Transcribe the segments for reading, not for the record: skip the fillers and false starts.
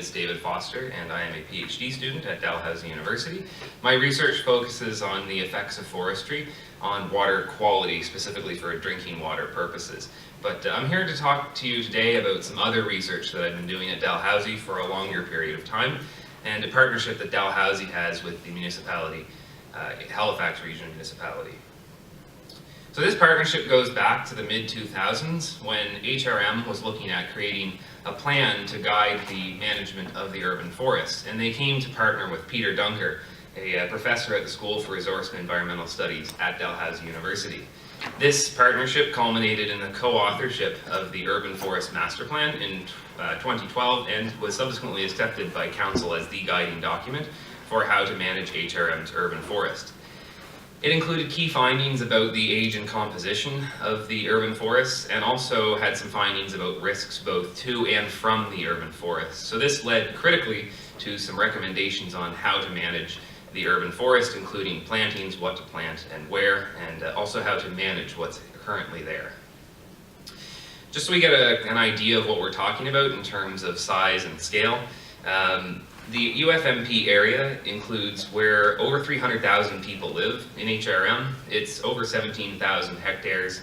is David Foster, and I am a PhD student at Dalhousie University. My research focuses on the effects of forestry on water quality, specifically for drinking water purposes. But I'm here to talk to you today about some other research that I've been doing at Dalhousie for a longer period of time, and a partnership that Dalhousie has with the municipality, Halifax Regional Municipality. So this partnership goes back to the mid-2000s when HRM was looking at creating a plan to guide the management of the urban forests, and they came to partner with Peter Dunker, a professor at the School for Resource and Environmental Studies at Dalhousie University. This partnership culminated in the co-authorship of the Urban Forest Master Plan in 2012 and was subsequently accepted by Council as the guiding document for how to manage HRM's urban forest. It included key findings about the age and composition of the urban forests, and also had some findings about risks both to and from the urban forests. So this led critically to some recommendations on how to manage the urban forest, including plantings, what to plant and where, and also how to manage what's currently there. Just so we get an idea of what we're talking about in terms of size and scale, the UFMP area includes where over 300,000 people live in HRM. It's over 17,000 hectares,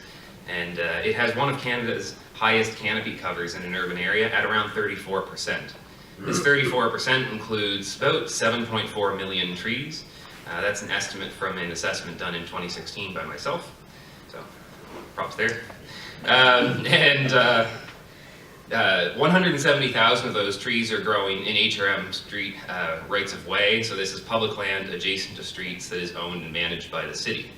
and it has one of Canada's highest canopy covers in an urban area at around 34%. This 34% includes about 7.4 million trees. That's an estimate from an assessment done in 2016 by myself, so props there. 170,000 of those trees are growing in HRM street rights of way, so this is public land adjacent to streets that is owned and managed by the city.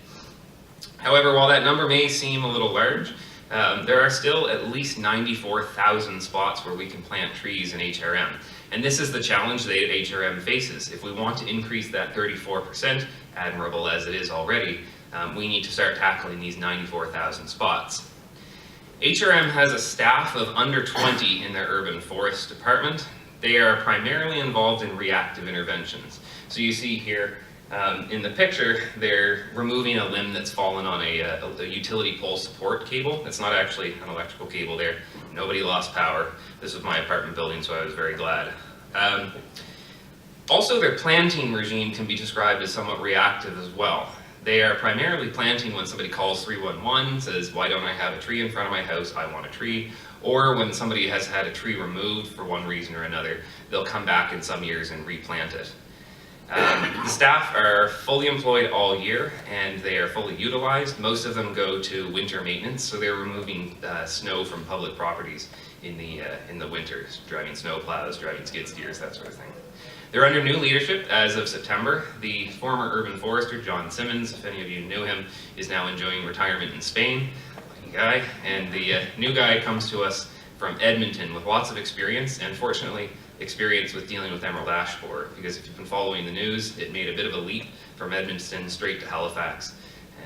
However, while that number may seem a little large, there are still at least 94,000 spots where we can plant trees in HRM. And this is the challenge that HRM faces. If we want to increase that 34%, admirable as it is already, we need to start tackling these 94,000 spots. HRM has a staff of under 20 in their urban forest department. They are primarily involved in reactive interventions. So you see here in the picture, they're removing a limb that's fallen on a utility pole support cable. It's not actually an electrical cable there. Nobody lost power. This was my apartment building, so I was very glad. Also, their planting regime can be described as somewhat reactive as well. They are primarily planting when somebody calls 311, says, why don't I have a tree in front of my house, I want a tree. Or when somebody has had a tree removed for one reason or another, they'll come back in some years and replant it. The staff are fully employed all year and they are fully utilized. Most of them go to winter maintenance, so they're removing snow from public properties in the winters, driving snow plows, driving skid steers, that sort of thing. They're under new leadership as of September. The former urban forester, John Simmons, if any of you knew him, is now enjoying retirement in Spain. Lucky guy. And the new guy comes to us from Edmonton with lots of experience, and fortunately experience with dealing with emerald ash borer, because if you've been following the news, it made a bit of a leap from Edmonton straight to Halifax,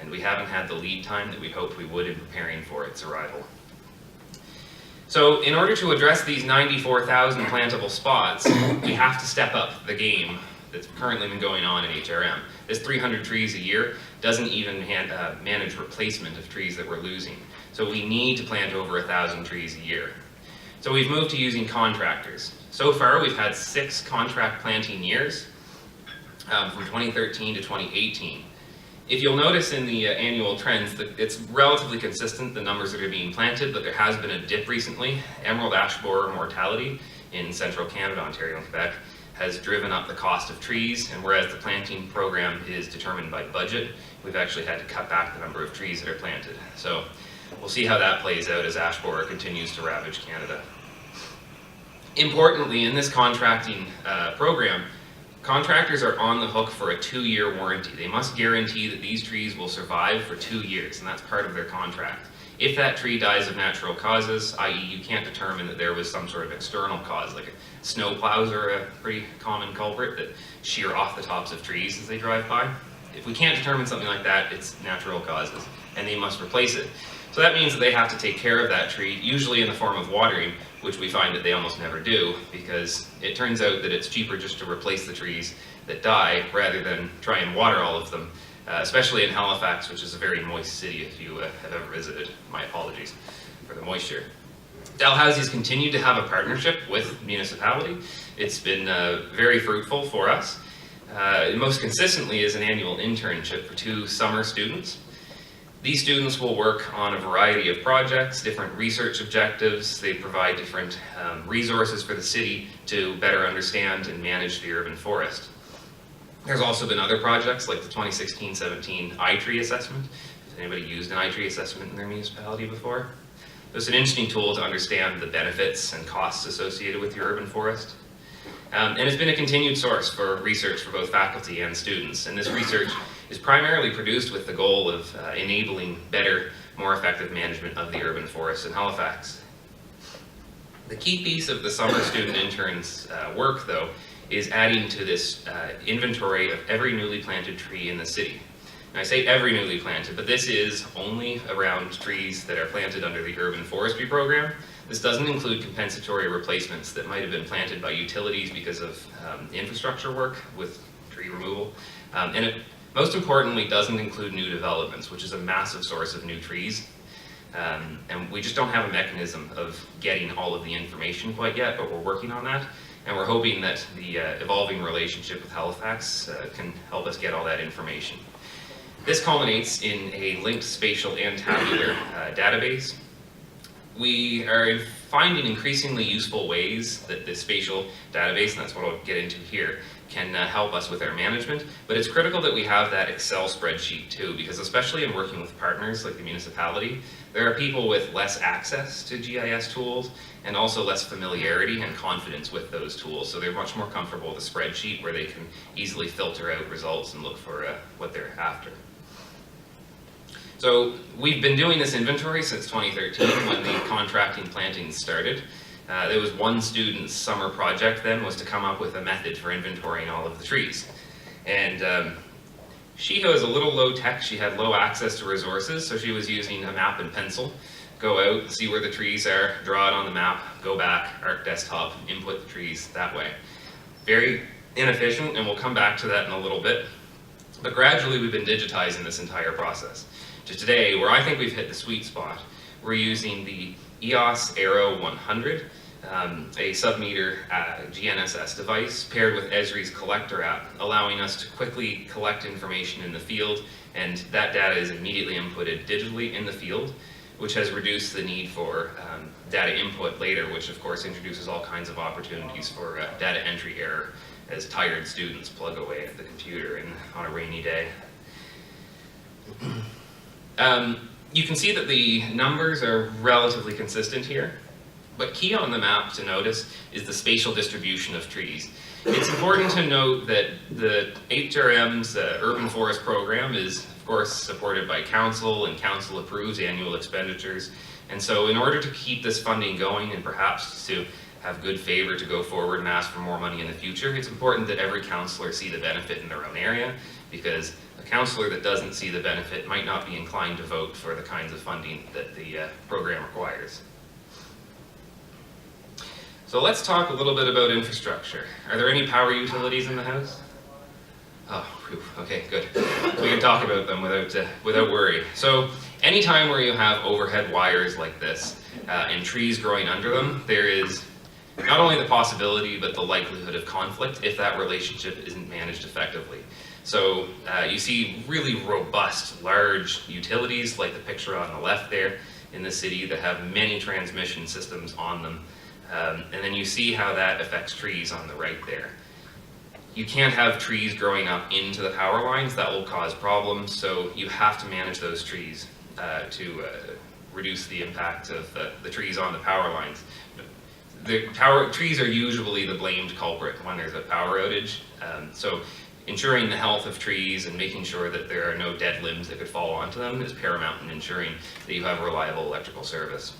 and we haven't had the lead time that we hoped we would in preparing for its arrival. So in order to address these 94,000 plantable spots, we have to step up the game that's currently been going on in HRM. This 300 trees a year doesn't even manage replacement of trees that we're losing. So we need to plant over 1,000 trees a year. So we've moved to using contractors. So far we've had 6 contract planting years from 2013 to 2018. If you'll notice in the annual trends that it's relatively consistent, the numbers that are being planted, but there has been a dip recently. Emerald ash borer mortality in central Canada, Ontario and Quebec has driven up the cost of trees, and whereas the planting program is determined by budget, we've actually had to cut back the number of trees that are planted. So we'll see how that plays out as ash borer continues to ravage Canada. Importantly, in this contracting program, contractors are on the hook for a 2-year warranty. They must guarantee that these trees will survive for 2 years, and that's part of their contract. If that tree dies of natural causes, i.e. you can't determine that there was some sort of external cause, like snow plows are a pretty common culprit that shear off the tops of trees as they drive by. If we can't determine something like that, it's natural causes, and they must replace it. So that means that they have to take care of that tree, usually in the form of watering, which we find that they almost never do, because it turns out that it's cheaper just to replace the trees that die rather than try and water all of them, especially in Halifax, which is a very moist city if you have ever visited. My apologies for the moisture. Dalhousie's continued to have a partnership with municipality. It's been very fruitful for us. Most consistently is an annual internship for 2 summer students. These students will work on a variety of projects, different research objectives. They provide different resources for the city to better understand and manage the urban forest. There's also been other projects like the 2016-17 iTree assessment. Has anybody used an iTree assessment in their municipality before? It's an interesting tool to understand the benefits and costs associated with your urban forest. And it's been a continued source for research for both faculty and students. And this research is primarily produced with the goal of enabling better, more effective management of the urban forest in Halifax. The key piece of the summer student interns' work, though, is adding to this inventory of every newly planted tree in the city. And I say every newly planted, but this is only around trees that are planted under the urban forestry program. This doesn't include compensatory replacements that might have been planted by utilities because of infrastructure work with tree removal. And it, most importantly, doesn't include new developments, which is a massive source of new trees. And we just don't have a mechanism of getting all of the information quite yet, but we're working on that. And we're hoping that the evolving relationship with Halifax can help us get all that information. This culminates in a linked spatial and tabular database. We are finding increasingly useful ways that this spatial database, and that's what I'll get into here, can help us with our management. But it's critical that we have that Excel spreadsheet too, because especially in working with partners like the municipality, there are people with less access to GIS tools and also less familiarity and confidence with those tools. So they're much more comfortable with a spreadsheet where they can easily filter out results and look for what they're after. So we've been doing this inventory since 2013 when the contracting plantings started. There was one student's summer project then was to come up with a method for inventorying all of the trees. And she was a little low tech, she had low access to resources, so she was using a map and pencil. Go out, see where the trees are, draw it on the map, go back, ArcDesktop, input the trees that way. Very inefficient, and we'll come back to that in a little bit. But gradually we've been digitizing this entire process. To today, where I think we've hit the sweet spot, we're using the EOS Aero 100, a sub-meter GNSS device paired with Esri's Collector app, allowing us to quickly collect information in the field, and that data is immediately inputted digitally in the field, which has reduced the need for data input later, which of course introduces all kinds of opportunities for data entry error as tired students plug away at the computer on a rainy day. You can see that the numbers are relatively consistent here, but key on the map to notice is the spatial distribution of trees. It's important to note that the HRM's urban forest program is of course supported by council, and council approves annual expenditures. And so in order to keep this funding going and perhaps to have good favor to go forward and ask for more money in the future, it's important that every councillor see the benefit in their own area, because a councillor that doesn't see the benefit might not be inclined to vote for the kinds of funding that the program requires. So let's talk a little bit about infrastructure. Are there any power utilities in the house? Oh, whew, okay, good. We can talk about them without worry. So anytime where you have overhead wires like this and trees growing under them, there is not only the possibility but the likelihood of conflict if that relationship isn't managed effectively. So you see really robust, large utilities like the picture on the left there in the city that have many transmission systems on them. And then you see how that affects trees on the right there. You can't have trees growing up into the power lines, that will cause problems, so you have to manage those trees to reduce the impact of the trees on the power lines. Trees are usually the blamed culprit when there's a power outage, so ensuring the health of trees and making sure that there are no dead limbs that could fall onto them is paramount in ensuring that you have reliable electrical service.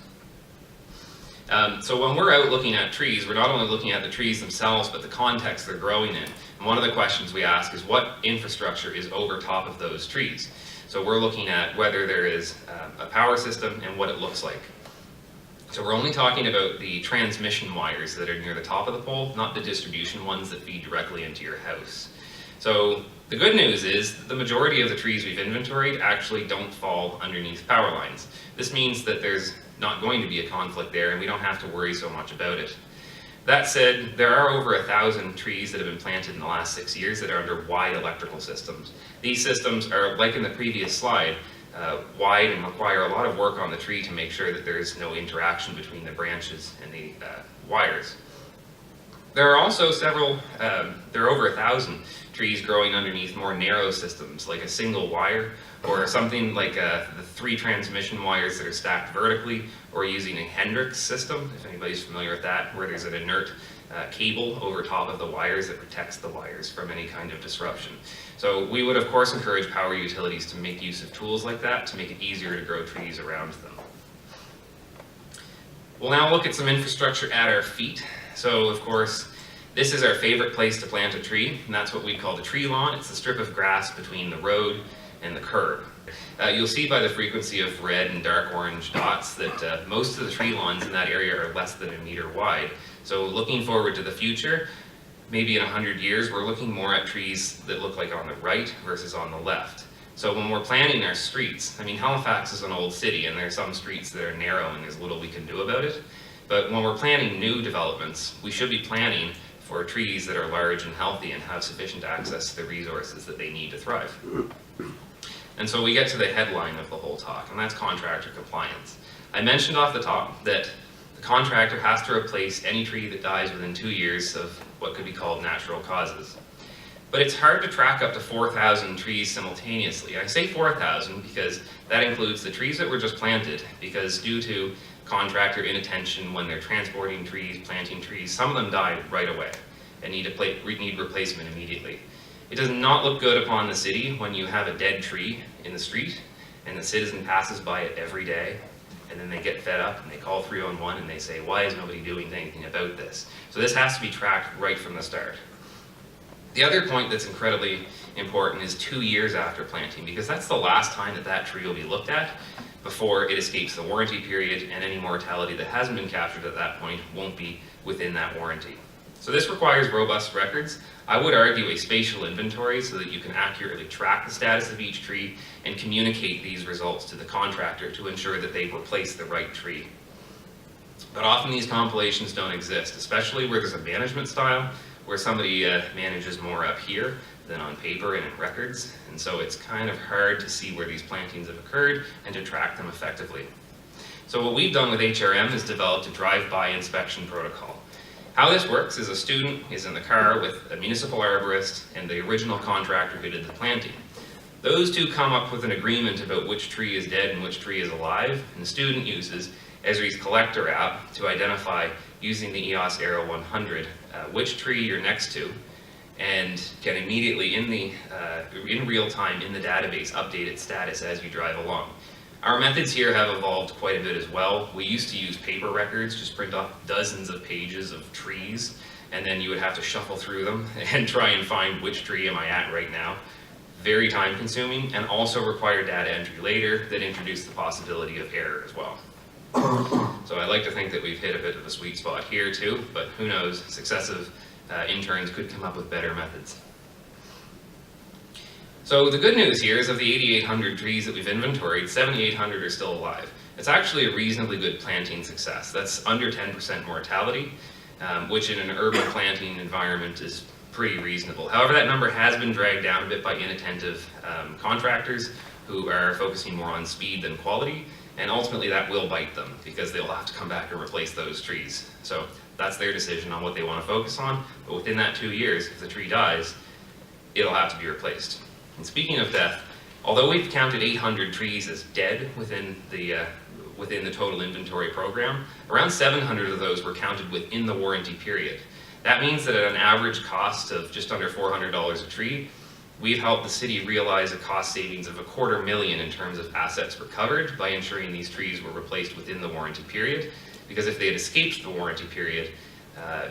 So when we're out looking at trees, we're not only looking at the trees themselves, but the context they're growing in. And one of the questions we ask is what infrastructure is over top of those trees? So we're looking at whether there is a power system and what it looks like. So we're only talking about the transmission wires that are near the top of the pole, not the distribution ones that feed directly into your house. So the good news is the majority of the trees we've inventoried actually don't fall underneath power lines. This means that there's not going to be a conflict there, and we don't have to worry so much about it. That said, there are over 1,000 trees that have been planted in the last 6 years that are under wide electrical systems. These systems are, like in the previous slide, wide and require a lot of work on the tree to make sure that there is no interaction between the branches and the wires. There are also there are over 1,000 trees growing underneath more narrow systems, like a single wire, or something like the 3 transmission wires that are stacked vertically, or using a Hendrix system, if anybody's familiar with that, where there's an inert cable over top of the wires that protects the wires from any kind of disruption. So we would of course encourage power utilities to make use of tools like that to make it easier to grow trees around them. We'll now look at some infrastructure at our feet. So of course, this is our favorite place to plant a tree, and that's what we call the tree lawn. It's the strip of grass between the road and the curb. You'll see by the frequency of red and dark orange dots that most of the tree lawns in that area are less than 1 meter wide. So looking forward to the future, maybe in 100 years, we're looking more at trees that look like on the right versus on the left. So when we're planning our streets, I mean, Halifax is an old city and there are some streets that are narrow and there's little we can do about it. But when we're planning new developments, we should be planning for trees that are large and healthy and have sufficient access to the resources that they need to thrive. And so we get to the headline of the whole talk, and that's contractor compliance. I mentioned off the top that the contractor has to replace any tree that dies within 2 years of what could be called natural causes. But it's hard to track up to 4,000 trees simultaneously. I say 4,000 because that includes the trees that were just planted, because due to contractor inattention when they're transporting trees, planting trees, some of them die right away and need replacement immediately. It does not look good upon the city when you have a dead tree in the street and the citizen passes by it every day, and then they get fed up and they call 311 and they say, why is nobody doing anything about this? So this has to be tracked right from the start. The other point that's incredibly important is 2 years after planting, because that's the last time that that tree will be looked at before it escapes the warranty period, and any mortality that hasn't been captured at that point won't be within that warranty. So this requires robust records. I would argue a spatial inventory so that you can accurately track the status of each tree and communicate these results to the contractor to ensure that they've replaced the right tree. But often these compilations don't exist, especially where there's a management style, where somebody manages more up here than on paper and in records, and so it's kind of hard to see where these plantings have occurred and to track them effectively. So what we've done with HRM is developed a drive-by inspection protocol. How this works is a student is in the car with a municipal arborist and the original contractor who did the planting. Those two come up with an agreement about which tree is dead and which tree is alive, and the student uses Esri's Collector app to identify, using the EOS Arrow 100, which tree you're next to, and can immediately, in real time in the database, update its status as you drive along. Our methods here have evolved quite a bit as well. We used to use paper records, just print off dozens of pages of trees, and then you would have to shuffle through them and try and find which tree am I at right now. Very time consuming, and also require data entry later that introduced the possibility of error as well. So I like to think that we've hit a bit of a sweet spot here too, but who knows, successive interns could come up with better methods. So the good news here is of the 8,800 trees that we've inventoried, 7,800 are still alive. It's actually a reasonably good planting success. That's under 10% mortality, which in an urban planting environment is pretty reasonable. However, that number has been dragged down a bit by inattentive contractors who are focusing more on speed than quality, and ultimately that will bite them because they'll have to come back and replace those trees. So that's their decision on what they want to focus on, but within that 2 years, if the tree dies, it'll have to be replaced. And speaking of death, although we've counted 800 trees as dead within the total inventory program, around 700 of those were counted within the warranty period. That means that at an average cost of just under $400 a tree, we've helped the city realize a cost savings of $250,000 in terms of assets recovered by ensuring these trees were replaced within the warranty period, because if they had escaped the warranty period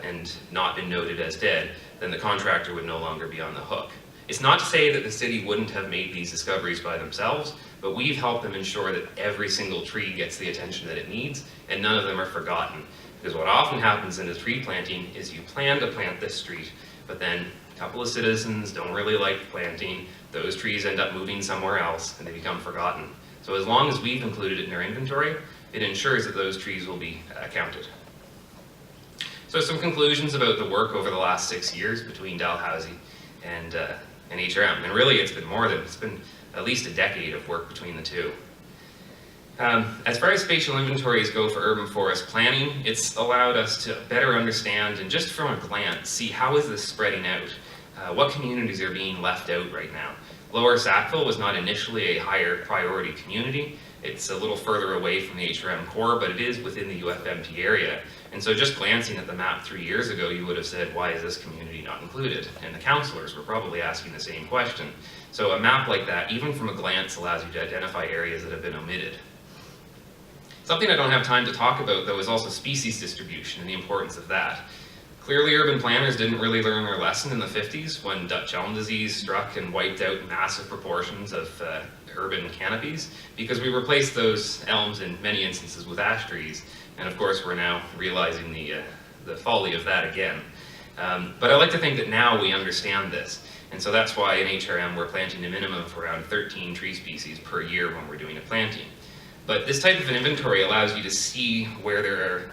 and not been noted as dead, then the contractor would no longer be on the hook. It's not to say that the city wouldn't have made these discoveries by themselves, but we've helped them ensure that every single tree gets the attention that it needs, and none of them are forgotten. Because what often happens in a tree planting is you plan to plant this street, but then a couple of citizens don't really like planting, those trees end up moving somewhere else, and they become forgotten. So as long as we've included it in our inventory, it ensures that those trees will be counted. So some conclusions about the work over the last 6 years between Dalhousie and HRM. And really it's been at least a decade of work between the two. As far as spatial inventories go for urban forest planning, it's allowed us to better understand and just from a glance see how is this spreading out. What communities are being left out right now? Lower Sackville was not initially a higher priority community. It's a little further away from the HRM core, but it is within the UFMT area. And so just glancing at the map 3 years ago, you would have said, why is this community not included? And the councillors were probably asking the same question. So a map like that, even from a glance, allows you to identify areas that have been omitted. Something I don't have time to talk about, though, is also species distribution and the importance of that. Clearly, urban planners didn't really learn their lesson in the 50s when Dutch elm disease struck and wiped out massive proportions of urban canopies, because we replaced those elms in many instances with ash trees. And of course, we're now realizing the folly of that again. But I like to think that now we understand this. And so that's why in HRM we're planting a minimum of around 13 tree species per year when we're doing a planting. But this type of an inventory allows you to see where there are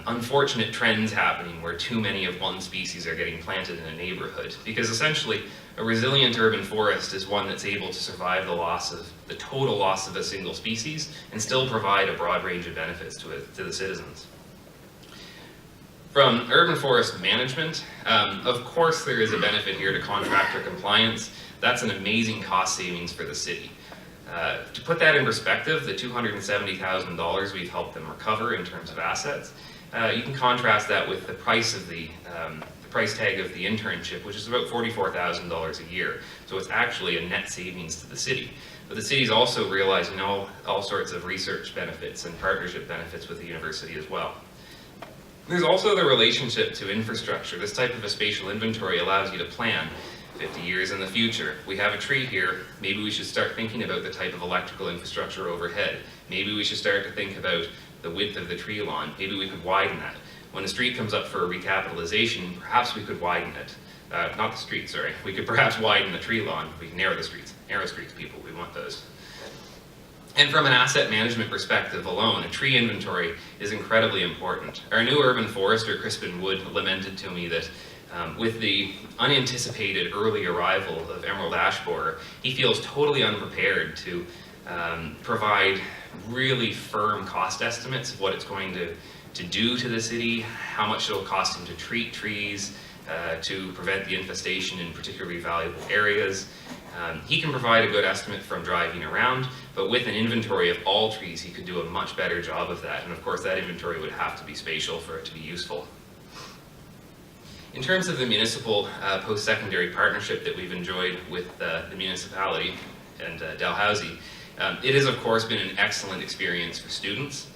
unfortunate trends happening where too many of one species are getting planted in a neighborhood. Because essentially, a resilient urban forest is one that's able to survive the total loss of a single species and still provide a broad range of benefits to the citizens. From urban forest management, of course there is a benefit here to contractor compliance. That's an amazing cost savings for the city. To put that in perspective, the $270,000 we've helped them recover in terms of assets, you can contrast that with the price of the price tag of the internship, which is about $44,000 a year. So it's actually a net savings to the city. But the city's also realizing all sorts of research benefits and partnership benefits with the university as well. There's also the relationship to infrastructure. This type of a spatial inventory allows you to plan 50 years in the future. We have a tree here, maybe we should start thinking about the type of electrical infrastructure overhead. Maybe we should start to think about the width of the tree lawn. Maybe we could widen that. When a street comes up for a recapitalization, perhaps we could widen it. Not the street, sorry. We could perhaps widen the tree lawn. We can narrow the streets. Narrow streets, people, we want those. And from an asset management perspective alone, a tree inventory is incredibly important. Our new urban forester, Crispin Wood, lamented to me that with the unanticipated early arrival of emerald ash borer, he feels totally unprepared to provide really firm cost estimates of what it's going to do to the city, how much it'll cost him to treat trees, to prevent the infestation in particularly valuable areas. He can provide a good estimate from driving around, but with an inventory of all trees, he could do a much better job of that. And of course, that inventory would have to be spatial for it to be useful. In terms of the municipal post-secondary partnership that we've enjoyed with the municipality and Dalhousie, it has of course been an excellent experience for students.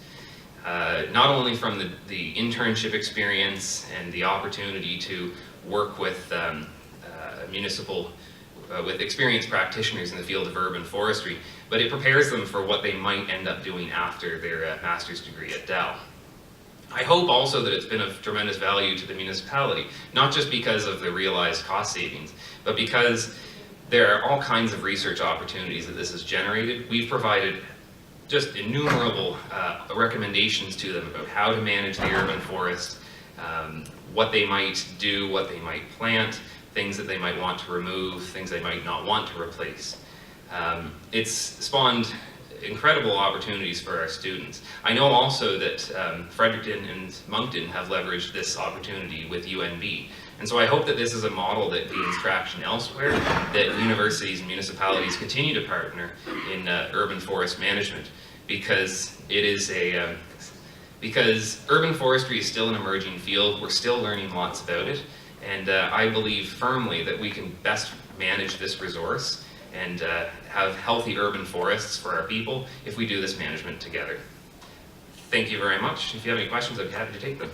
Not only from the internship experience and the opportunity to work with with experienced practitioners in the field of urban forestry, but it prepares them for what they might end up doing after their master's degree at Dal. I hope also that it's been of tremendous value to the municipality, not just because of the realized cost savings, but because there are all kinds of research opportunities that this has generated. We've provided just innumerable recommendations to them about how to manage the urban forest, what they might do, what they might plant, things that they might want to remove, things they might not want to replace. It's spawned incredible opportunities for our students. I know also that Fredericton and Moncton have leveraged this opportunity with UNB. And so I hope that this is a model that gains traction elsewhere, that universities and municipalities continue to partner in urban forest management, because it is because urban forestry is still an emerging field. We're still learning lots about it. And I believe firmly that we can best manage this resource and have healthy urban forests for our people if we do this management together. Thank you very much. If you have any questions, I'd be happy to take them.